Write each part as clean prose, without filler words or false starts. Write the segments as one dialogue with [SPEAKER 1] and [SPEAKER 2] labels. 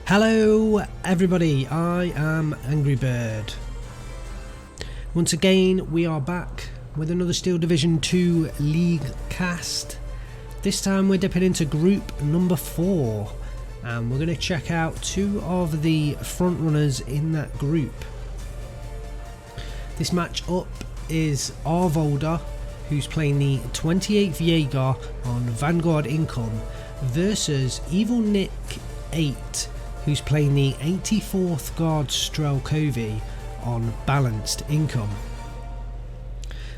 [SPEAKER 1] Hello everybody, I am AngryBird. Once again we are back with another Steel Division 2 League cast. This time we're dipping into group number 4 and we're going to check out two of the front runners in that group. This match up is Arvolder, who's playing the 28th Jaeger on Vanguard Income, versus Evilnick8, who's playing the 84th Guard Strelkovy on Balanced Income.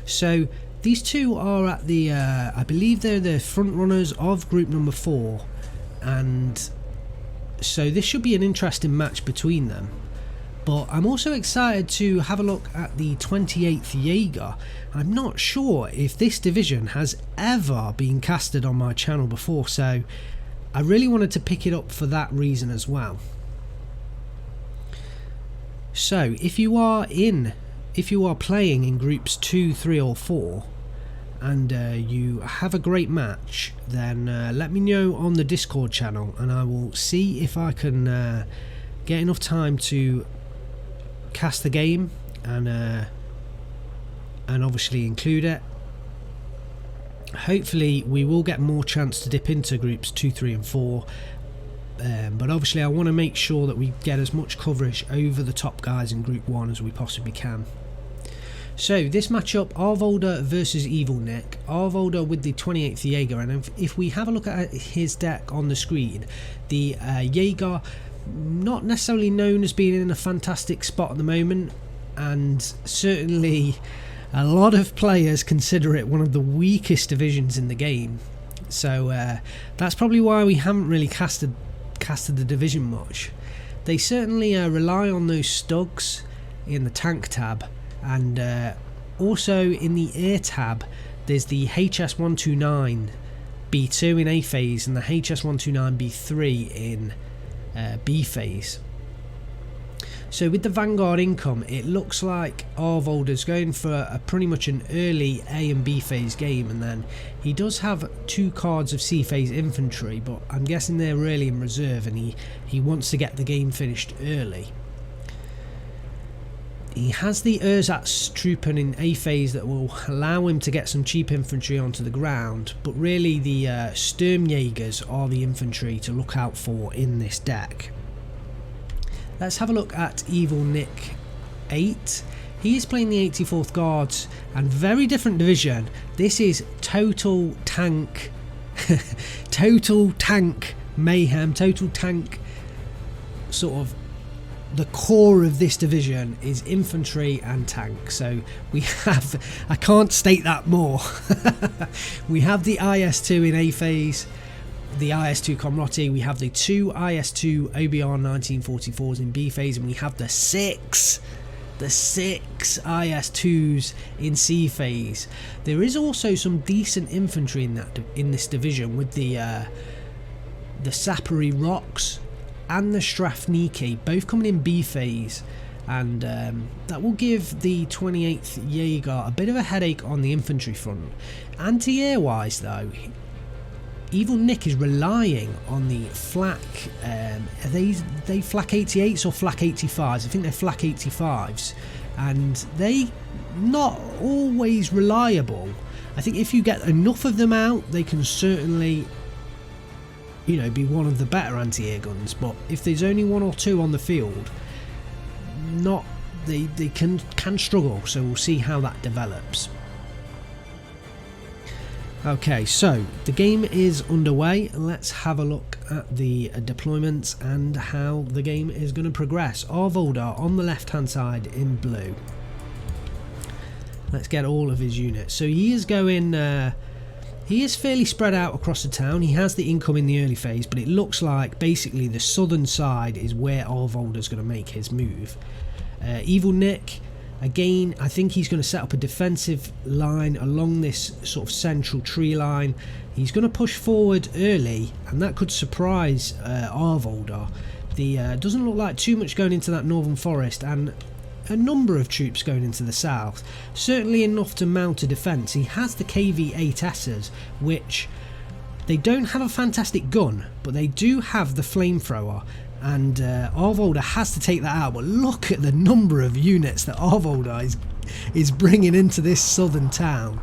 [SPEAKER 1] So these two are at the, I believe they're the front runners of group number 4, and so this should be an interesting match between them. But I'm also excited to have a look at the 28th Jaeger. I'm not sure if this division has ever been casted on my channel before, so I really wanted to pick it up for that reason as well. So if you are playing in groups 2, 3 or 4 and you have a great match, then let me know on the Discord channel and I will see if I can get enough time to cast the game and obviously include it. Hopefully we will get more chance to dip into groups 2, 3 and 4, but obviously I want to make sure that we get as much coverage over the top guys in group 1 as we possibly can. So this matchup, Arvolder versus Evilnick. Arvolder with the 28th Jaeger, and if we have a look at his deck on the screen, the Jaeger, not necessarily known as being in a fantastic spot at the moment, and certainly a lot of players consider it one of the weakest divisions in the game. So that's probably why we haven't really casted the division much. They certainly rely on those stugs in the tank tab, and also in the air tab there's the HS129 B2 in A phase and the HS129 B3 in B phase. So with the Vanguard Income, it looks like Arvolder's going for pretty much an early A and B phase game, and then he does have 2 cards of C phase infantry, but I'm guessing they're really in reserve and he wants to get the game finished early. He has the Ersatz-Truppen in A phase that will allow him to get some cheap infantry onto the ground, but really the Sturmjägers are the infantry to look out for in this deck. Let's have a look at Evilnick8. He is playing the 84th Guards, and very different division. This is total tank, total tank mayhem, total tank sort of. The core of this division is infantry and tank. So we have, I can't state that more. We have the IS-2 in A phase, the IS-2 Komroti, we have the 2 IS-2 OBR 1944s in B phase, and we have the 6 IS-2s in C phase. There is also some decent infantry in this division with the Sapori Rocks and the Strafniki, both coming in B phase, and that will give the 28th Jaeger a bit of a headache on the infantry front. Anti-air wise though, Evilnick is relying on the flak, are they flak 88s or flak 85s? I think they're flak 85s, and they not always reliable. I think if you get enough of them out, they can certainly, you know, be one of the better anti-air guns, but if there's only 1 or 2 on the field, they can struggle. So we'll see how that develops. Okay, so the game is underway. Let's have a look at the deployments and how the game is going to progress. Arvolder on the left hand side in blue. Let's get all of his units. So he is going he is fairly spread out across the town. He has the income in the early phase, but it looks like basically the southern side is where Arvolder's going to make his move. Evilnick, again, I think he's going to set up a defensive line along this sort of central tree line. He's going to push forward early, and that could surprise Arvolder. Doesn't look like too much going into that northern forest, and a number of troops going into the south, certainly enough to mount a defence. He has the KV-8Ss, which they don't have a fantastic gun, but they do have the flamethrower, and Arvolder has to take that out. But look at the number of units that Arvolder is bringing into this southern town.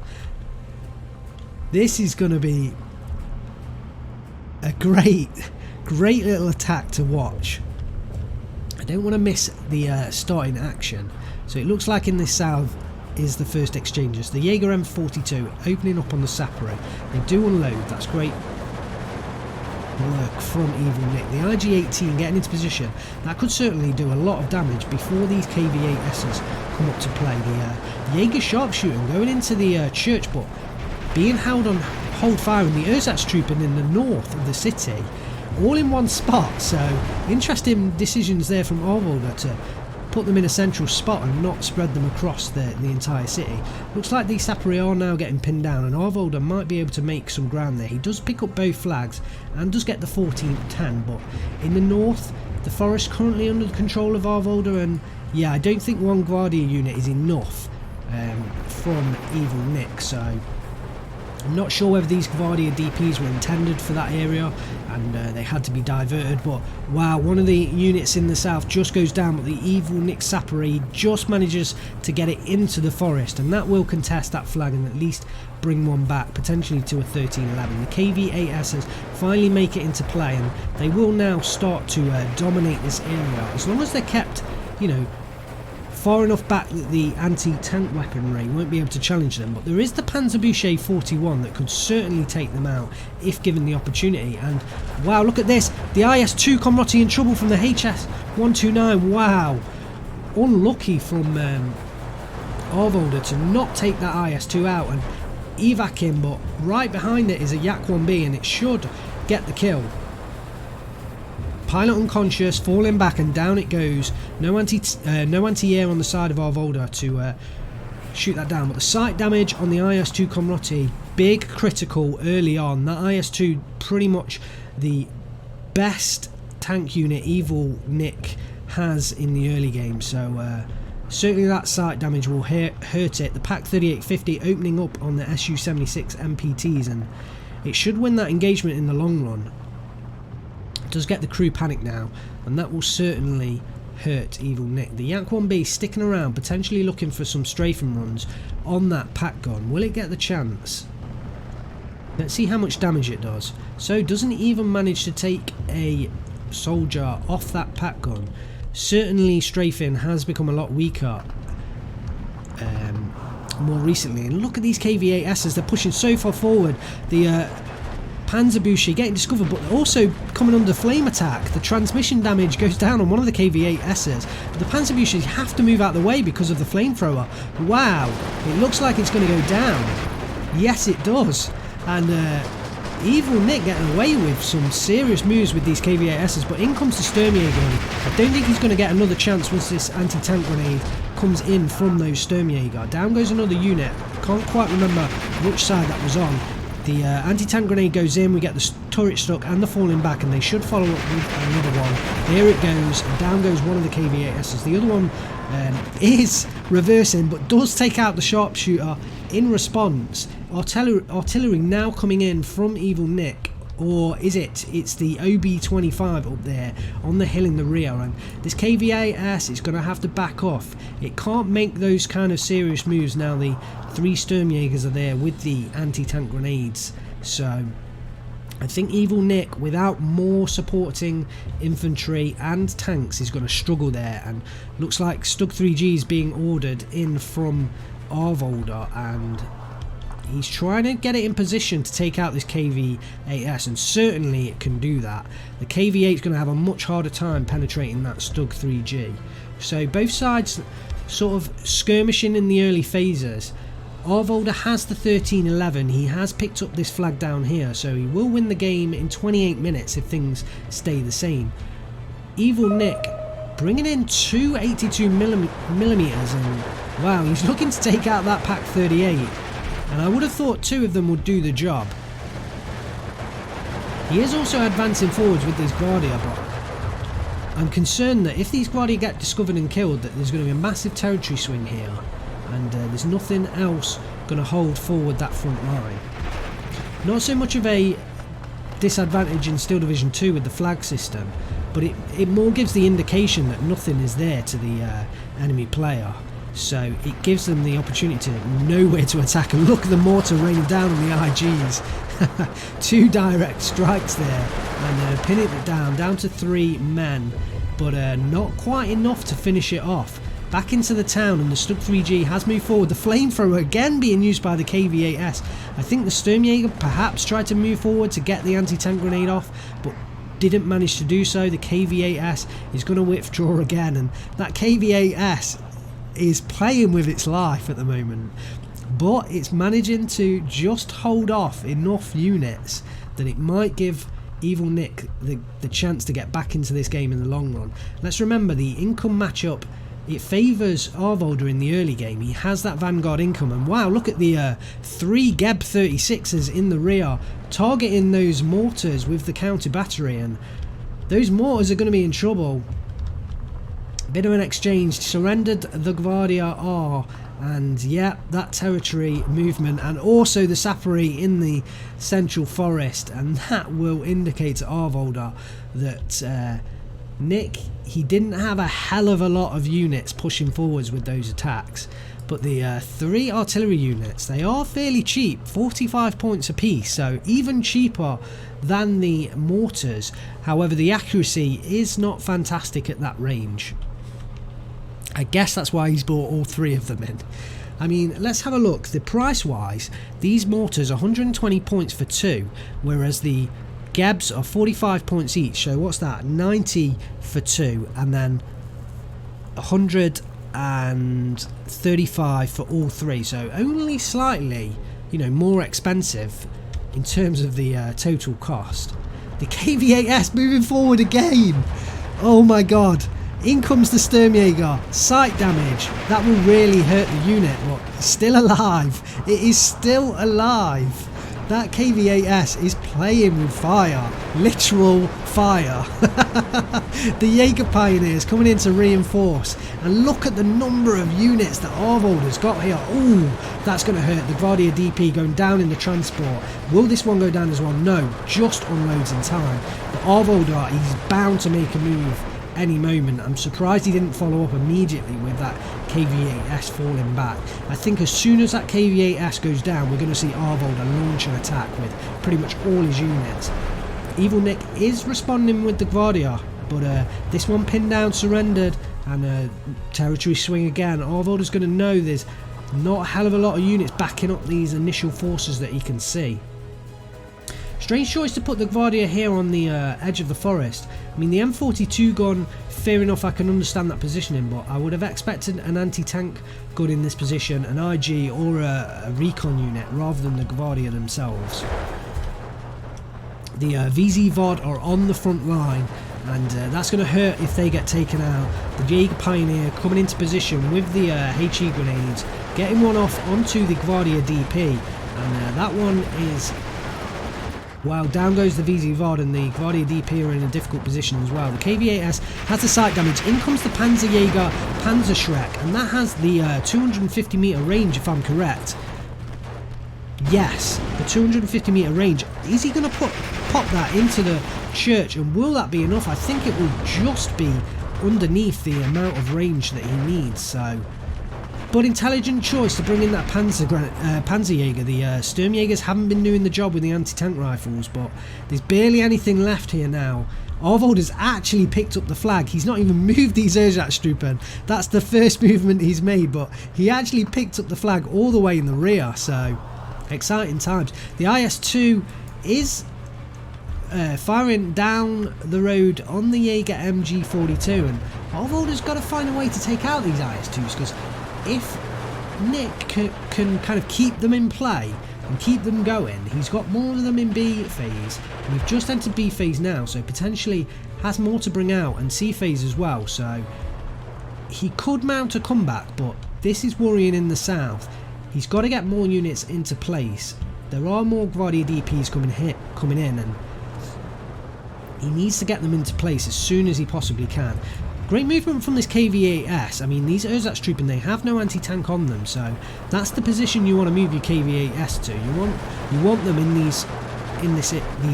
[SPEAKER 1] This is going to be a great little attack to watch. I don't want to miss the starting action. So it looks like in the south is the first exchanges. The Jaeger M42 opening up on the Sapere. They do unload. That's great work from Evilnick8. The IG-18 getting into position. That could certainly do a lot of damage before these KV-8Ss come up to play. The Jaeger sharpshooting going into the church, but being held on hold fire, and the Ersatz trooping in the north of the city, all in one spot. So interesting decisions there from Arvolder to put them in a central spot and not spread them across the entire city. Looks like these Sapere are now getting pinned down, and Arvolder might be able to make some ground there. He does pick up both flags and does get the 14th tan, but in the north, the forest currently under the control of Arvolder, and yeah, I don't think one Guardia unit is enough from Evilnick8, so I'm not sure whether these Guardia DPs were intended for that area and they had to be diverted, but wow, one of the units in the south just goes down, but the Evilnick8 Sapere just manages to get it into the forest, and that will contest that flag and at least bring one back, potentially to a 13-11. The KV-8Ss finally make it into play, and they will now start to dominate this area, as long as they're kept, you know, far enough back that the anti-tank weaponry won't be able to challenge them. But there is the Panzerbücher 41 that could certainly take them out if given the opportunity. And wow, look at this, the IS-2 Comroti in trouble from the HS-129. Wow, unlucky from Arvolder to not take that IS-2 out and evac him, but right behind it is a Yak-1B and it should get the kill. Pilot unconscious, falling back, and down it goes. No anti-air on the side of Arvolder to shoot that down. But the sight damage on the IS-2 Comroti, big critical early on. That IS-2 pretty much the best tank unit Evilnick8 has in the early game. So certainly that sight damage will hurt it. The PaK 3850 opening up on the Su-76 MPTs, and it should win that engagement in the long run. Does get the crew panic now, and that will certainly hurt Evilnick8. The Yak-1B sticking around, potentially looking for some strafing runs on that PaK gun. Will it get the chance? Let's see how much damage it does. So doesn't even manage to take a soldier off that PaK gun. Certainly strafing has become a lot weaker more recently, and look at these KV-8Ss, they're pushing so far forward. The Panzerbücher getting discovered, but also coming under flame attack. The transmission damage goes down on one of the KV-8Ss, but the Panzerbücher have to move out of the way because of the flamethrower. Wow, it looks like it's going to go down. Yes, it does. And Evilnick8 getting away with some serious moves with these KV-8Ss, but in comes the Sturmjäger. I don't think he's going to get another chance once this anti-tank grenade comes in from those Sturmjäger. Down goes another unit. Can't quite remember which side that was on. The anti-tank grenade goes in, we get the turret stuck and the falling back, and they should follow up with another one. There it goes, and down goes one of the KV-8Ss. The other one is reversing, but does take out the sharpshooter in response. Artillery now coming in from Evilnick8. Or is it? It's the OB-25 up there on the hill in the rear, and this KV-8S is going to have to back off. It can't make those kind of serious moves now. The 3 Sturmjägers are there with the anti-tank grenades, so I think Evilnick8 without more supporting infantry and tanks is going to struggle there, and looks like Stug 3G is being ordered in from Arvolder, and he's trying to get it in position to take out this KV-8S, and certainly it can do that. The KV-8 is going to have a much harder time penetrating that Stug 3G. So both sides sort of skirmishing in the early phases. Arvolder has the 13-11. He has picked up this flag down here, so he will win the game in 28 minutes if things stay the same. Evilnick8 bringing in 2 82mm, and wow, he's looking to take out that PaK 38. And I would have thought 2 of them would do the job. He is also advancing forwards with these Guardia, but I'm concerned that if these Guardia get discovered and killed, that there's going to be a massive territory swing here, and there's nothing else going to hold forward that front line. Not so much of a disadvantage in Steel Division 2 with the flag system, but it more gives the indication that nothing is there to the enemy player. So it gives them the opportunity to know where to attack. And look at the mortar raining down on the IGs. 2 direct strikes there, and pinning it down to 3 men, but not quite enough to finish it off. Back into the town, and the Stug 3G has moved forward. The flamethrower again being used by the KV-8S. I think the Sturmjäger perhaps tried to move forward to get the anti-tank grenade off, but didn't manage to do so. The KV-8S is going to withdraw again, and that KV-8S is playing with its life at the moment, but it's managing to just hold off enough units that it might give Evilnick the chance to get back into this game in the long run. Let's remember the income matchup, it favours Arvolder in the early game. He has that Vanguard income, and wow, look at the 3 Geb 36s in the rear targeting those mortars with the counter battery, and those mortars are going to be in trouble. Bit of an exchange, surrendered the Gvardia R, and yeah, that territory movement, and also the Sappery in the central forest, and that will indicate to Arvolder that Nick, he didn't have a hell of a lot of units pushing forwards with those attacks, but the 3 artillery units, they are fairly cheap, 45 points apiece, so even cheaper than the mortars. However, the accuracy is not fantastic at that range. I guess that's why he's bought all 3 of them in. I mean, let's have a look. The price wise, these mortars are 120 points for 2, whereas the Gebs are 45 points each. So what's that? 90 for 2, and then 135 for all 3. So only slightly, you know, more expensive in terms of the total cost. The KV-8S moving forward again. Oh my god. In comes the Sturmjäger, sight damage, that will really hurt the unit, but still alive, it is still alive. That KV-8S is playing with fire, literal fire. The Jaeger Pioneers coming in to reinforce, and look at the number of units that Arvolder's got here. Ooh, that's going to hurt. The Gvardia DP going down in the transport. Will this one go down as well? No, just unloads in time. But Arvolder, he's bound to make a move any moment. I'm surprised he didn't follow up immediately with that KV-8S falling back. I think as soon as that KV-8S goes down, we're going to see Arvolder launch an attack with pretty much all his units. Evilnick is responding with the Gvardia, but this one pinned down, surrendered, and territory swing again. Arvolder's going to know there's not a hell of a lot of units backing up these initial forces that he can see. Strange choice to put the Gvardia here on the edge of the forest. I mean, the M42 gun, fair enough, I can understand that positioning, but I would have expected an anti-tank gun in this position, an IG or a recon unit, rather than the Gvardia themselves. The VZ VOD are on the front line, and that's going to hurt if they get taken out. The Jaeger Pioneer coming into position with the HE grenades, getting one off onto the Gvardia DP, and that one is... Wow, down goes the VZ VOD, and the Gvardia DP are in a difficult position as well. The KV-8S has the sight damage. In comes the Panzerjäger Panzerschreck, and that has the 250 meter range, if I'm correct. Yes, the 250 meter range. Is he going to pop that into the church, and will that be enough? I think it will just be underneath the amount of range that he needs, so... But intelligent choice to bring in that Panzerjäger. The Sturmjägers haven't been doing the job with the anti-tank rifles, but there's barely anything left here now. Arvolder's actually picked up the flag. He's not even moved these Ersatztruppen. That's the first movement he's made, but he actually picked up the flag all the way in the rear, so exciting times. The IS-2 is firing down the road on the Jaeger MG42, and Arvolder's got to find a way to take out these IS-2s, because if Nick can kind of keep them in play and keep them going, he's got more of them in B phase. We've just entered B phase now, so potentially has more to bring out, and C phase as well, so he could mount a comeback, but this is worrying in the south. He's got to get more units into place. There are more Gvardia DPs coming in, and he needs to get them into place as soon as he possibly can. Great movement from this KV-8S. I mean, these Ersatztruppen, they have no anti-tank on them, so that's the position you want to move your KV-8S to. You want them in these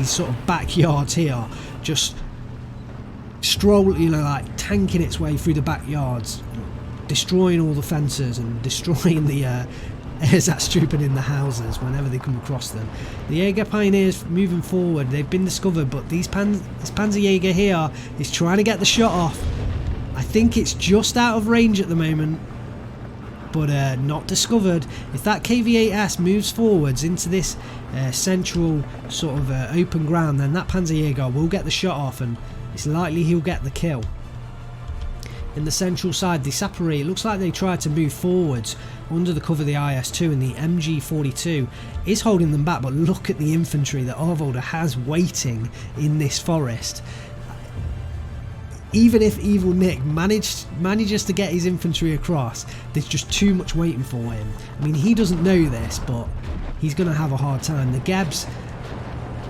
[SPEAKER 1] sort of backyards here, just like tanking its way through the backyards, destroying all the fences and destroying the ersatz trooping in the houses whenever they come across them. The Jaeger Pioneers moving forward, they've been discovered, but this Panzerjäger here is trying to get the shot off. I think it's just out of range at the moment, but not discovered. If that KV-8S moves forwards into this central sort of open ground, then that Panzerjäger will get the shot off, and it's likely he'll get the kill. In the central side, the Sapere, it looks like they tried to move forwards under the cover of the IS-2, and the MG42 is holding them back, but look at the infantry that Arvolder has waiting in this forest. Even if Evil Nick manages to get his infantry across, there's just too much waiting for him. I mean, he doesn't know this, but he's going to have a hard time. The Gebs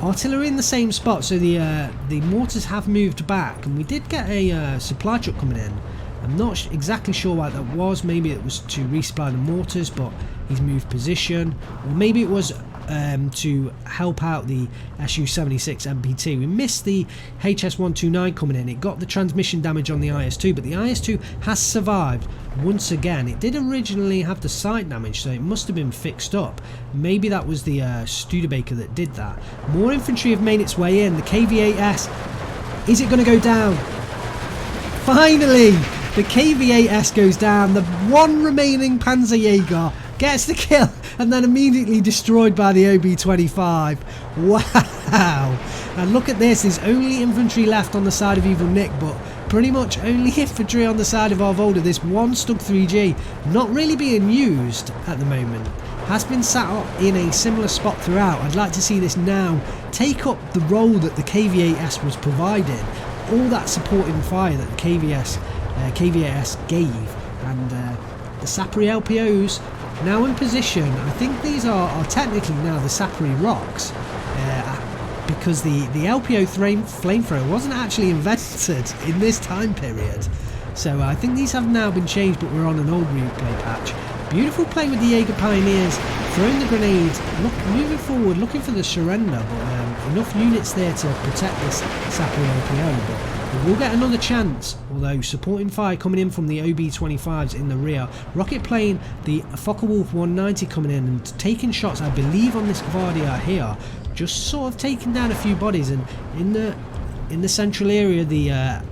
[SPEAKER 1] artillery in the same spot, so the mortars have moved back, and we did get a supply truck coming in. I'm not exactly sure why that was. Maybe it was to resupply the mortars, but he's moved position, or maybe it was to help out the Su-76 MPT. We missed the HS-129 coming in. It got the transmission damage on the IS-2, but the IS-2 has survived once again. It did originally have the sight damage, so it must have been fixed up. Maybe that was the Studebaker that did that. More infantry have made its way in. The KV-8S, is it going to go down? Finally, the KV-8S goes down. The one remaining Panzerjäger gets the kill, and then immediately destroyed by the OB-25. Wow! And look at this, there's only infantry left on the side of Evil Nick, but pretty much only infantry on the side of Arvolder. This one Stug 3G, not really being used at the moment, has been sat up in a similar spot throughout. I'd like to see this now take up the role that the KV-8S was providing, all that supporting fire that the KV-8S gave, and the Sapere LPOs now in position. I think these are technically now the Sapere rocks, because the LPO flamethrower wasn't actually invented in this time period. So I think these have now been changed, but we're on an old replay patch. Beautiful play with the Jaeger Pioneers, throwing the grenades, moving forward, looking for the surrender, but enough units there to protect this Sapere LPO. But we'll get another chance, although supporting fire coming in from the OB-25s in the rear. Rocket plane, the Focke-Wulf 190 coming in and taking shots, I believe, on this Gvardier here. Just sort of taking down a few bodies, and in the central area, the I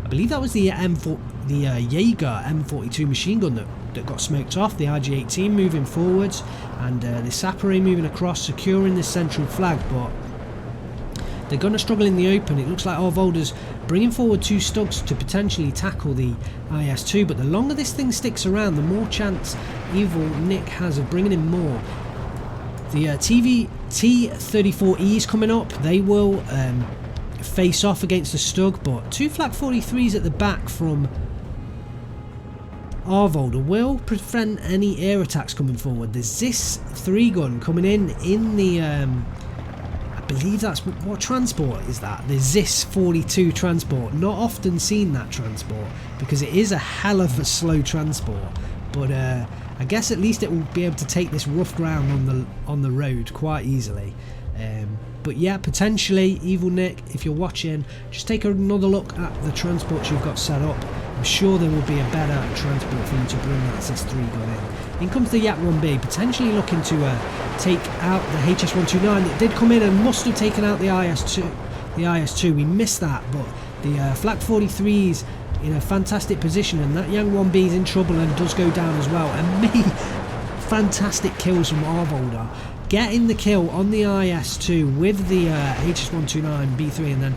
[SPEAKER 1] believe that was the Jaeger M42 machine gun that got smoked off. The IG-18 moving forwards, and the Sapere moving across, securing this central flag, but they're going to struggle in the open. It looks like Arvolder's bringing forward two Stugs to potentially tackle the IS-2, but the longer this thing sticks around, the more chance Evil Nick has of bringing in more. The T-34Es coming up, they will face off against the Stug, but two Flak 43s at the back from Arvolder will prevent any air attacks coming forward. There's this 3-gun coming in the I believe that's what transport is that? The ZIS 42 transport. Not often seen that transport, because it is a hell of a slow transport, but I guess at least it will be able to take this rough ground on the road quite easily. But yeah, potentially, Evil Nick, if you're watching, just take another look at the transports you've got set up. I'm sure there will be a better transport for you to bring that ZIS 3 gun in. In comes the Yak 1B, potentially looking to take out the HS-129 that did come in and must have taken out the IS-2. We missed that, but the Flak 43s in a fantastic position, and that Yang 1B is in trouble and does go down as well. And fantastic kills from Arvolder, getting the kill on the IS-2 with the HS-129 B3, and then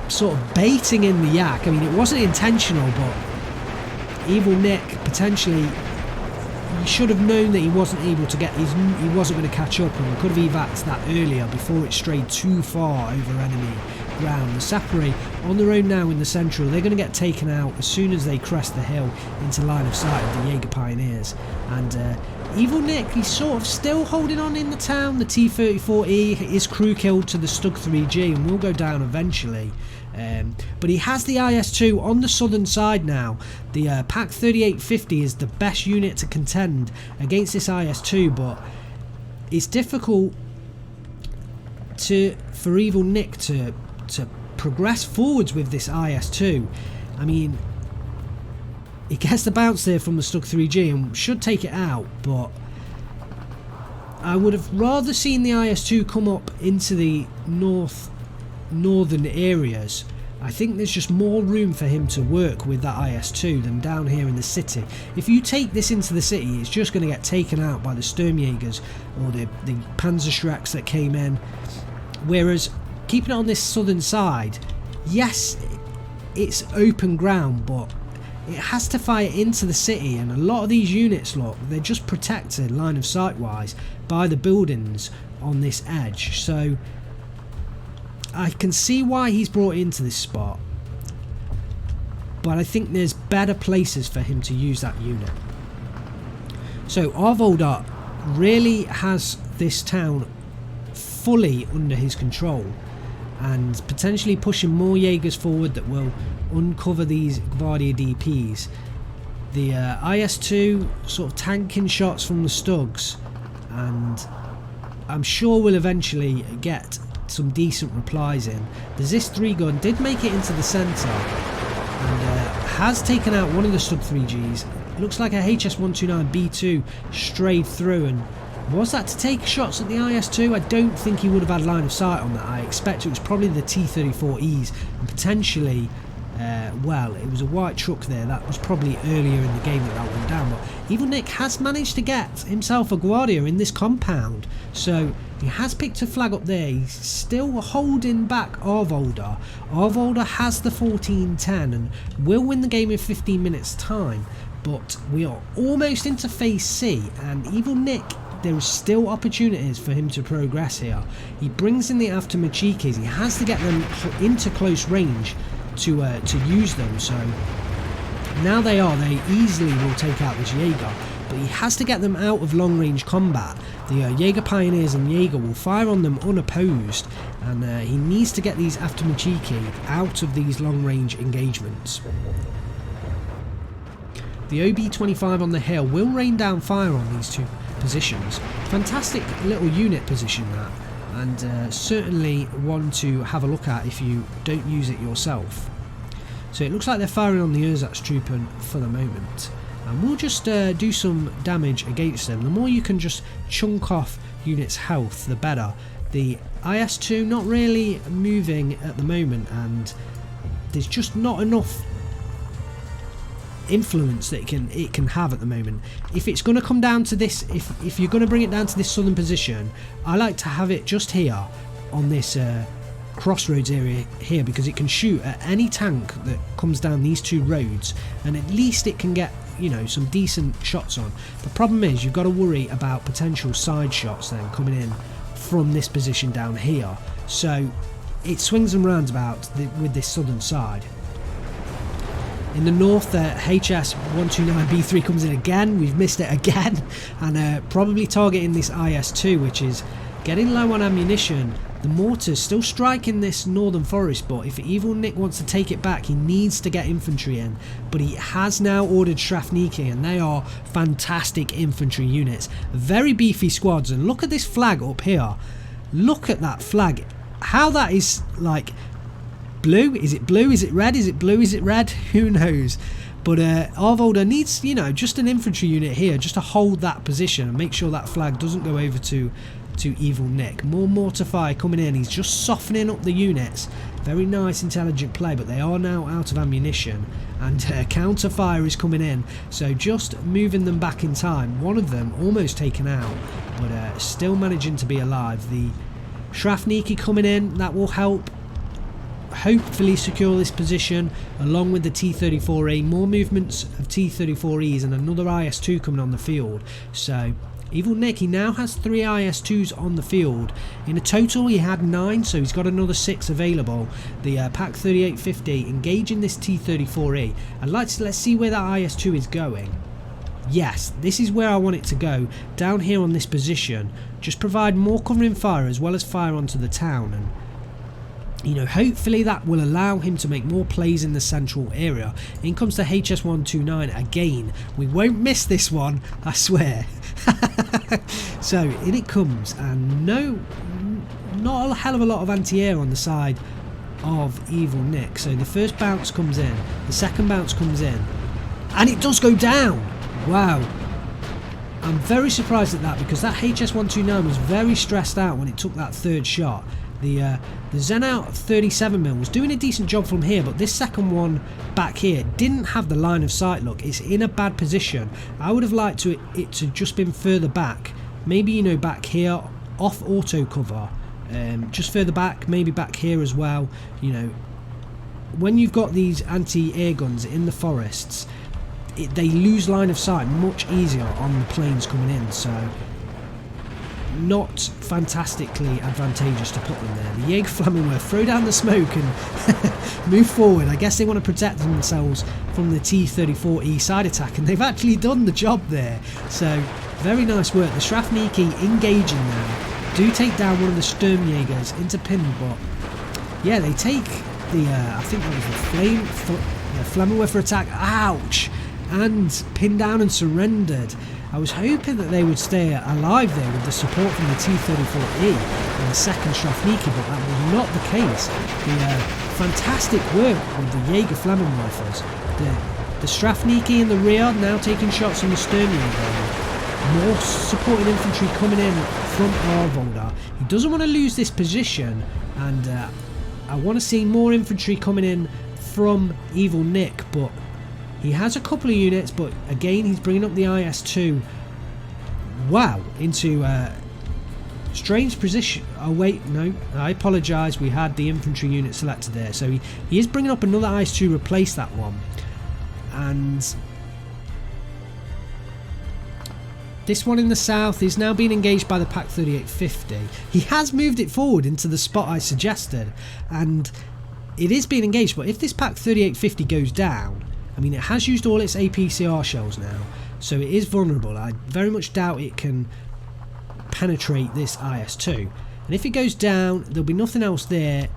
[SPEAKER 1] sort of baiting in the Yak. I mean, it wasn't intentional, but Evil Nick potentially, he should have known that he wasn't able to get, he wasn't going to catch up, and could have evac'd that earlier before it strayed too far over enemy ground. The Sapere on their own now in the central, they're going to get taken out as soon as they crest the hill into line of sight of the Jaeger Pioneers. And Evil Nick, he's sort of still holding on in the town. The T-34E is crew killed to the Stug 3G and will go down eventually. But he has the IS-2 on the southern side now. The PaK 3850 is the best unit to contend against this IS-2, but it's difficult for Evil Nick to progress forwards with this IS-2. I mean, it gets the bounce there from the Stug 3G and should take it out, but I would have rather seen the IS-2 come up into the northern areas. I think there's just more room for him to work with that IS-2 than down here in the city. If you take this into the city, it's just going to get taken out by the Sturmjägers or the Panzerschrecks that came in. Whereas keeping it on this southern side, yes, it's open ground, but it has to fire into the city, and a lot of these units, look, they're just protected line of sight wise by the buildings on this edge. So I can see why he's brought into this spot, but I think there's better places for him to use that unit. So Arvolder really has this town fully under his control, and potentially pushing more Jaegers forward that will uncover these Gvardia DPs. The IS-2 sort of tanking shots from the Stugs, and I'm sure we'll eventually get some decent replies in. The Zis 3 gun did make it into the centre and has taken out one of the Stug 3Gs. Looks like a HS-129B2 strayed through, and was that to take shots at the IS-2? I don't think he would have had line of sight on that. I expect it was probably the T-34Es and potentially, well, it was a white truck there. That was probably earlier in the game that went down. But Evilnick has managed to get himself a Gvardia in this compound, so he has picked a flag up there. He's still holding back Arvolder. Arvolder has the 14-10 and will win the game in 15 minutes time, but we are almost into phase C, and Evilnick, there is still opportunities for him to progress here. He brings in the Aftermachikis. He has to get them into close range to use them, so now they easily will take out this Jaeger, but he has to get them out of long range combat. The Jaeger Pioneers and Jaeger will fire on them unopposed, and he needs to get these Aftermachiki out of these long range engagements. The OB-25 on the hill will rain down fire on these two positions. Fantastic little unit position that, and certainly one to have a look at if you don't use it yourself. So it looks like they're firing on the Ersatz-Truppen for the moment, and we'll just do some damage against them. The more you can just chunk off units' health, the better. The IS-2 not really moving at the moment, and there's just not enough influence that it can have at the moment. If it's going to come down to this, if you're going to bring it down to this southern position, I like to have it just here on this crossroads area here, because it can shoot at any tank that comes down these two roads, and at least it can get, you know, some decent shots on. The problem is you've got to worry about potential side shots then coming in from this position down here, so it swings and roundabouts with this southern side. In the north, the HS-129B3 comes in again. We've missed it again, and probably targeting this IS-2, which is getting low on ammunition. The mortar's still striking this northern forest, but if Evilnick wants to take it back, he needs to get infantry in. But he has now ordered Strafniki, and they are fantastic infantry units. Very beefy squads, and look at this flag up here. Look at that flag. How that is, like, blue? Is it blue? Is it red? Is it blue? Is it red? Who knows? But Arvolder needs, you know, just an infantry unit here just to hold that position and make sure that flag doesn't go over to Evilnick. More mortar fire coming in. He's just softening up the units. Very nice, intelligent play, but they are now out of ammunition, and counter fire is coming in, so just moving them back in time. One of them almost taken out, but still managing to be alive. The Strafniki coming in, that will help hopefully secure this position, along with the T-34E. More movements of T-34Es and another IS-2 coming on the field. So Evilnick, he now has 3 IS-2s on the field. In a total he had 9, so he's got another 6 available. The Pak 3850 engaging this T-34E, and let's see where that IS-2 is going. Yes, this is where I want it to go, down here on this position. Just provide more covering fire as well as fire onto the town, and you know, hopefully that will allow him to make more plays in the central area. In comes the HS-129 again. We won't miss this one, I swear. So in it comes, and not a hell of a lot of anti-air on the side of Evilnick. So the first bounce comes in, the second bounce comes in, and it does go down. Wow. I'm very surprised at that, because that HS129 was very stressed out when it took that third shot. The Zen out 37mm was doing a decent job from here, but this second one back here didn't have the line of sight. Look, it's in a bad position. I would have liked it to just been further back, maybe, you know, back here off auto cover, just further back, maybe back here as well. You know, when you've got these anti-air guns in the forests, they lose line of sight much easier on the planes coming in, so not fantastically advantageous to put them there. The Jaeger Flammenwerfer throw down the smoke and move forward. I guess they want to protect themselves from the T-34E side attack, and they've actually done the job there. So very nice work. The Strafniki engaging now, do take down one of the Sturmjägers into pin, but yeah, they take the I think that was the Flammenwerfer attack. Ouch! And pinned down and surrendered. I was hoping that they would stay alive there with the support from the T-34E and the second Strafniki, but that was not the case. The fantastic work with the Jaeger Flammenwerfers. The Strafniki in the rear now taking shots on the Sturmjäger. More supporting infantry coming in from Arvolder. He doesn't want to lose this position, and I want to see more infantry coming in from Evilnick, but he has a couple of units, but again he's bringing up the IS-2. Wow, into strange position. Oh wait, no, I apologise, we had the infantry unit selected there. So he is bringing up another IS-2 to replace that one. And this one in the south is now being engaged by the Pak 3850. He has moved it forward into the spot I suggested, and it is being engaged, but if this Pak 3850 goes down, I mean, it has used all its APCR shells now, so it is vulnerable. I very much doubt it can penetrate this IS-2. And if it goes down, there'll be nothing else there,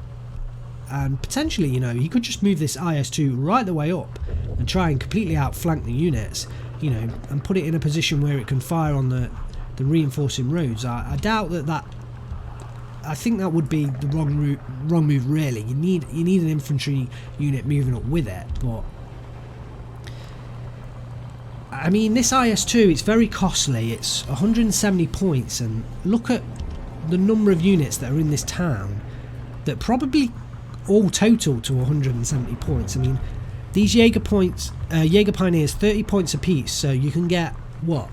[SPEAKER 1] and potentially, you know, he could just move this IS-2 right the way up and try and completely outflank the units, you know, and put it in a position where it can fire on the reinforcing roads. I doubt that. I think that would be the wrong move, really. You need an infantry unit moving up with it, but I mean, this IS-2, it's very costly. It's 170 points, and look at the number of units that are in this town that probably all total to 170 points. I mean, these Jaeger Pioneers, 30 points apiece, so you can get, what?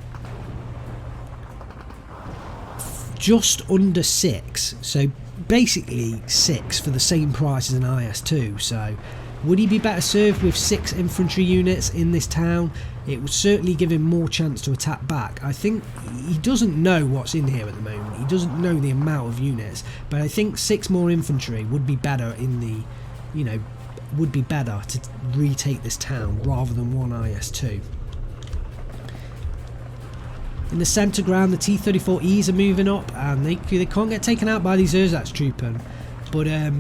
[SPEAKER 1] Just under 6. So basically 6 for the same price as an IS-2. So would he be better served with 6 infantry units in this town? It would certainly give him more chance to attack back. I think he doesn't know what's in here at the moment. He doesn't know the amount of units, but I think 6 more infantry would be better in the, you know, would be better to retake this town rather than one IS-2. In the centre ground, the T-34Es are moving up, and they can't get taken out by these Ersatz-Truppen. But I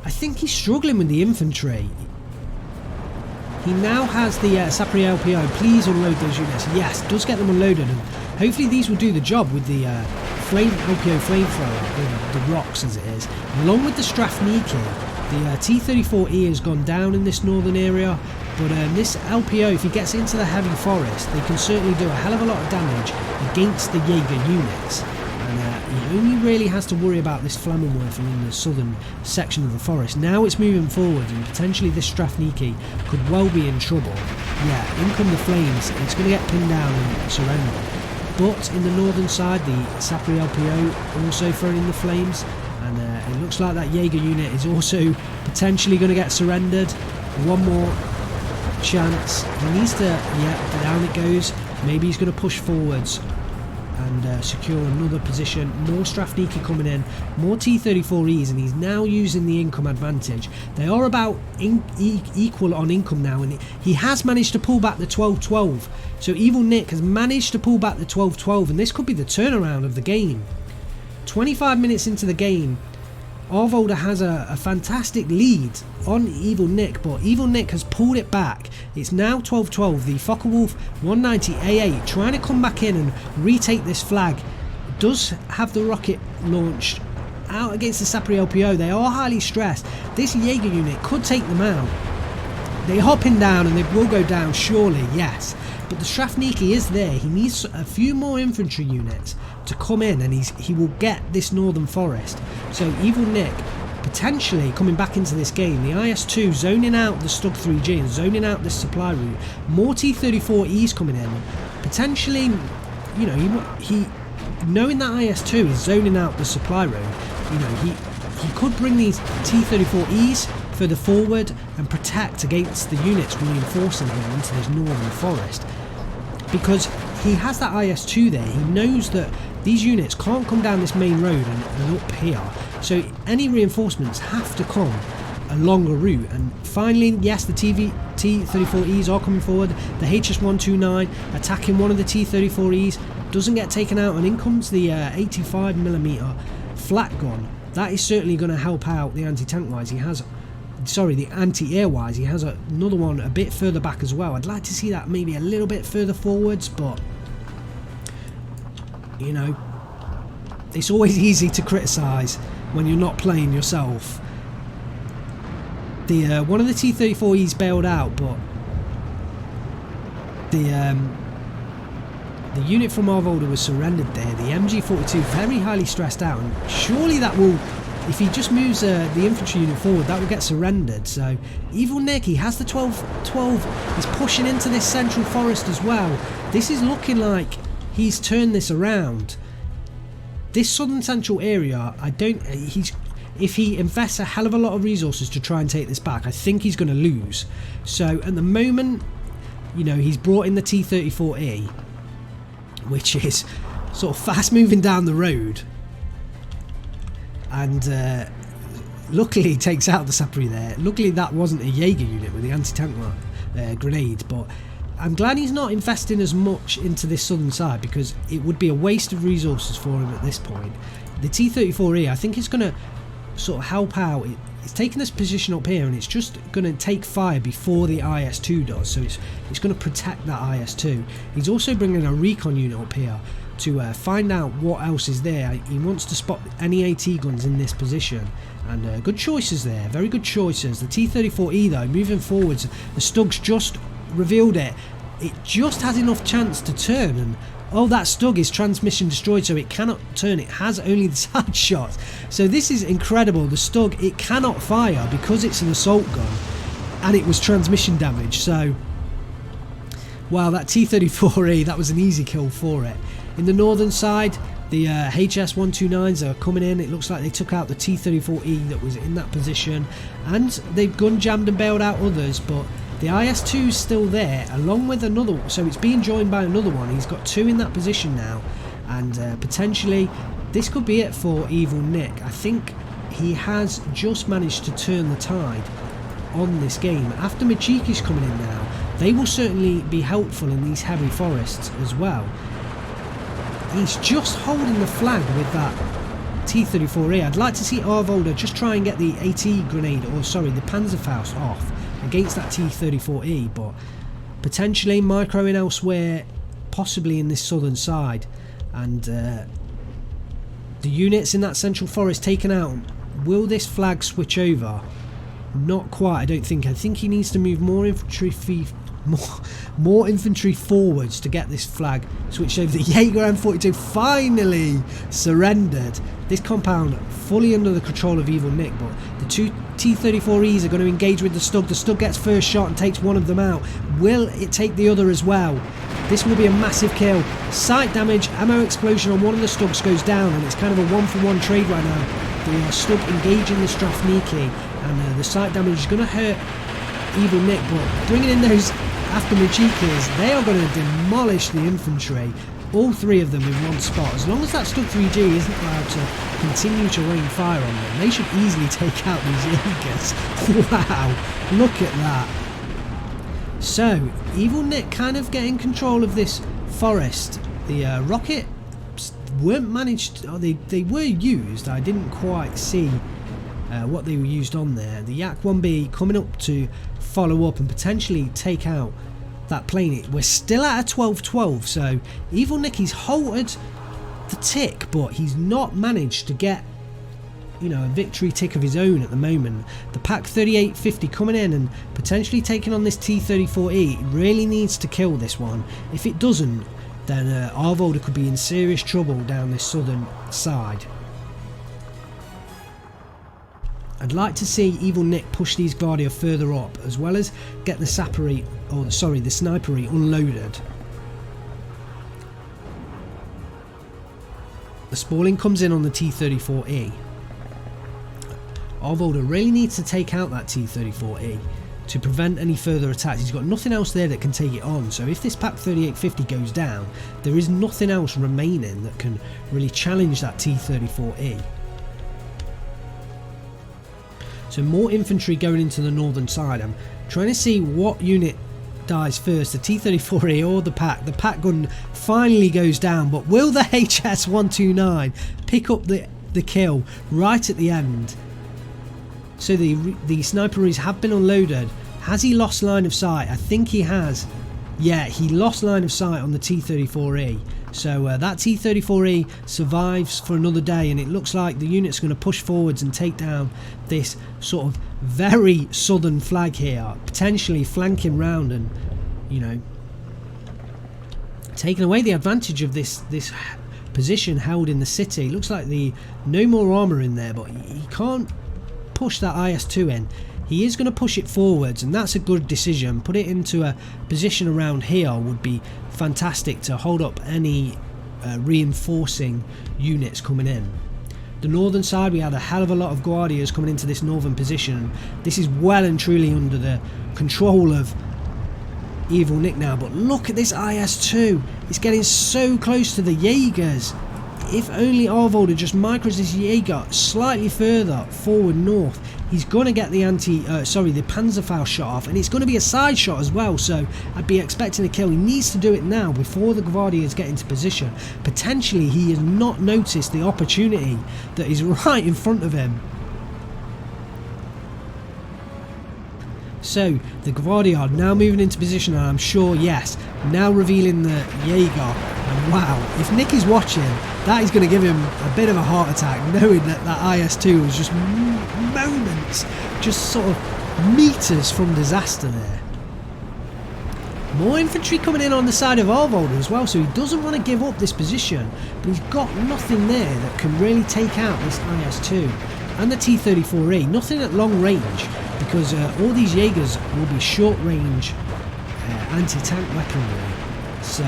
[SPEAKER 1] think he's struggling with the infantry. He now has the Sapri LPO. Please unload those units. Yes, does get them unloaded, and hopefully these will do the job with the LPO flamethrower, the rocks as it is. Along with the Strafniki, the T-34E has gone down in this northern area, but this LPO, if he gets into the heavy forest, they can certainly do a hell of a lot of damage against the Jaeger units. And he only really has to worry about this Flammenwerfer in the southern section of the forest. Now it's moving forward, and potentially this Strafniki could well be in trouble. Yeah, in come the flames. It's going to get pinned down and surrender. But in the northern side, the Sapri LPO also throwing in the flames, and it looks like that Jaeger unit is also potentially going to get surrendered. One more chance. He needs to, yeah, down it goes. Maybe he's going to push forwards and secure another position. More Strafniki coming in, more T-34Es, and he's now using the income advantage. They are about equal on income now, and he has managed to pull back the 12-12. So Evilnick has managed to pull back the 12-12, and this could be the turnaround of the game. 25 minutes into the game, Arvolder has a fantastic lead on Evilnick, but Evilnick has pulled it back. It's now 12-12. The Focke-Wulf 190A8 trying to come back in and retake this flag. Does have the rocket launched out against the Sapri LPO. They are highly stressed. This Jaeger unit could take them out. They are pinned down and they will go down, surely, yes. But the Strafniki is there. He needs a few more infantry units to come in, and he will get this northern forest. So Evilnick potentially coming back into this game. The IS-2 zoning out the Stug 3G and zoning out this supply route. More T-34Es coming in. Potentially, you know, he knowing that IS-2 is zoning out the supply route, you know, he could bring these T-34Es further forward and protect against the units reinforcing him into this northern forest. Because he has that IS-2 there, he knows that these units can't come down this main road and up here. So any reinforcements have to come along a route. And finally, yes, the T-34Es are coming forward. The HS-129 attacking one of the T-34Es, doesn't get taken out, and in comes the 85mm flat gun. That is certainly going to help out the anti-tank wise. He has, sorry, the anti-air wise, he has another one a bit further back as well. I'd like to see that maybe a little bit further forwards, but you know, it's always easy to criticise when you're not playing yourself. The one of the T-34Es bailed out, but the unit from Arvolder was surrendered there. The MG42 very highly stressed out, and surely that will, if he just moves the infantry unit forward, that will get surrendered. So Evilnick, he has the 12, he's pushing into this central forest as well. This is looking like he's turned this around. This southern central area, if he invests a hell of a lot of resources to try and take this back, I think he's going to lose. So at the moment, you know, he's brought in the T-34E, which is sort of fast moving down the road, and luckily he takes out the Sapri there. Luckily that wasn't a Jaeger unit with the anti-tank grenade, but I'm glad he's not investing as much into this southern side, because it would be a waste of resources for him at this point. The T-34E, I think, is going to sort of help out. It's taking this position up here, and it's just going to take fire before the IS-2 does, so it's going to protect that IS-2. He's also bringing a recon unit up here to find out what else is there. He wants to spot any AT guns in this position, and good choices there, very good choices. The T-34E though, moving forwards, the Stug's just revealed it. It just has enough chance to turn, and oh, that Stug is transmission destroyed, so it cannot turn. It has only the side shots. So this is incredible. The Stug, it cannot fire because it's an assault gun, and it was transmission damage. So wow, that T-34E, that was an easy kill for it. In the northern side, the HS-129s are coming in. It looks like they took out the T-34E that was in that position, and they've gun jammed and bailed out others, but the IS-2 is still there, along with another one, so it's being joined by another one. He's got two in that position now, and potentially this could be it for Evilnick. I think he has just managed to turn the tide on this game. After Majiki's coming in now, they will certainly be helpful in these heavy forests as well. He's just holding the flag with that T-34E. I'd like to see Arvolder just try and get the AT grenade, or sorry, the Panzerfaust off against that T-34E, but potentially microing elsewhere, possibly in this southern side. And the units in that central forest taken out. Will this flag switch over? Not quite, I don't think. I think he needs to move more infantry forwards to get this flag switched over. The Jaeger M42 finally surrendered. This compound fully under the control of Evilnick, but the two T-34Es are going to engage with the Stug. The Stug gets first shot and takes one of them out. Will it take the other as well? This will be a massive kill. Sight damage, ammo explosion on one of the Stugs goes down, and it's kind of a one-for-one trade right now. The Stug engaging the Strafniki, and the sight damage is going to hurt Evilnick, but bringing in those after Majikas, they are going to demolish the infantry. All three of them in one spot. As long as that Stug 3G isn't allowed to continue to rain fire on them, they should easily take out these Jaegers. Wow, look at that. So, Evilnick kind of getting control of this forest. The rockets weren't managed, or they were used. I didn't quite see what they were used on there. The Yak-1B coming up to follow up and potentially take out that plane. We're still at a 12-12, so Evilnick, he's halted the tick, but he's not managed to get you know, a victory tick of his own at the moment. The Pak 3850 coming in and potentially taking on this T-34E. It really needs to kill this one. If it doesn't, then Arvolder could be in serious trouble down this southern side. I'd like to see Evilnick push these Guardia further up, as well as get the Sappery, or sorry, the Snipery unloaded. The Spalling comes in on the T-34E. Arvolder really needs to take out that T-34E to prevent any further attacks. He's got nothing else there that can take it on, so if this Pak 3850 goes down, there is nothing else remaining that can really challenge that T-34E. So more infantry going into the northern side. I'm trying to see what unit dies first, the T-34E or the Pak. The Pak gun finally goes down, but will the HS-129 pick up the kill right at the end? So the sniperies have been unloaded. Has he lost line of sight? I think he has. Yeah, he lost line of sight on the T-34E. So that T-34E survives for another day, and it looks like the unit's going to push forwards and take down this sort of very southern flag here, potentially flanking round and, you know, taking away the advantage of this position held in the city. Looks like no more armour in there, but he can't push that IS-2 in. He is going to push it forwards, and that's a good decision. Put it into a position around here would be fantastic to hold up any reinforcing units coming in. The northern side, we had a hell of a lot of Guardias coming into this northern position. This is well and truly under the control of Evilnick now, but look at this IS-2. It's getting so close to the Jaegers. If only Arvolder just micros this Jaeger slightly further forward north, he's going to get the the Panzerfaust shot off, and it's going to be a side shot as well, so I'd be expecting a kill. He needs to do it now before the Guardians get into position. Potentially he has not noticed the opportunity that is right in front of him. So the Guardia are now moving into position, and I'm sure, yes, now revealing the Jaeger. And wow, if Nick is watching, that is going to give him a bit of a heart attack, knowing that that IS-2 was just moments, just sort of meters from disaster there. More infantry coming in on the side of Arvolder as well, so he doesn't want to give up this position, but he's got nothing there that can really take out this IS-2 and the T-34E. Nothing at long range, because all these Jaegers will be short range anti-tank weaponry, so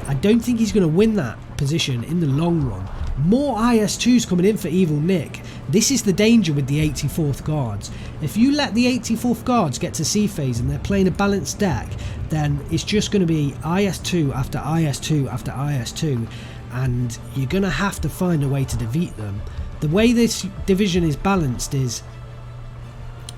[SPEAKER 1] I don't think he's going to win that position in the long run. More IS-2s coming in for Evilnick. This is the danger with the 84th Guards. If you let the 84th Guards get to C phase and they're playing a balanced deck, then it's just going to be IS-2 after IS-2 after IS-2, and you're going to have to find a way to defeat them. The way this division is balanced is